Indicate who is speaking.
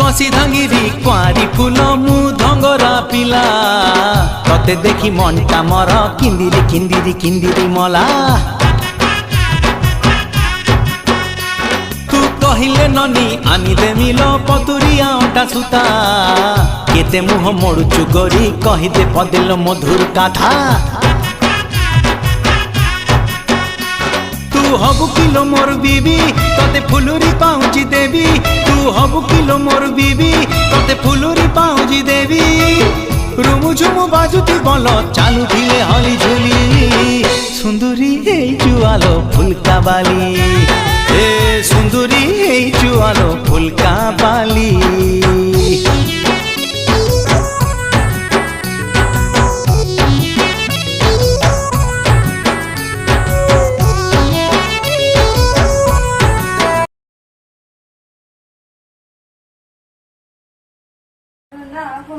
Speaker 1: कसी धांगिरी कुआरी फूल मु धंगरा पिला तते देखी मनटा मर किंदिरी किंदिरी किंदिरी मला तू कहिले ननी आनी देमिल पतुरिया अंटा सुता केते मुह मोड़ुचु गोरी कहिदे पदिल मधुर कथा तू हबु किलो मोर बीबी तते फुलुरी पाउची देवी तू हबु किलो मोर बीबी तते फुलुरी पाउची देवी रुमु झुमु बाजुती बोल चालू धिले हली झुली सुंदरी हे जुआलो फुलका बाली ए सुंदरी हे जुआलो फुलका बाली
Speaker 2: ना हो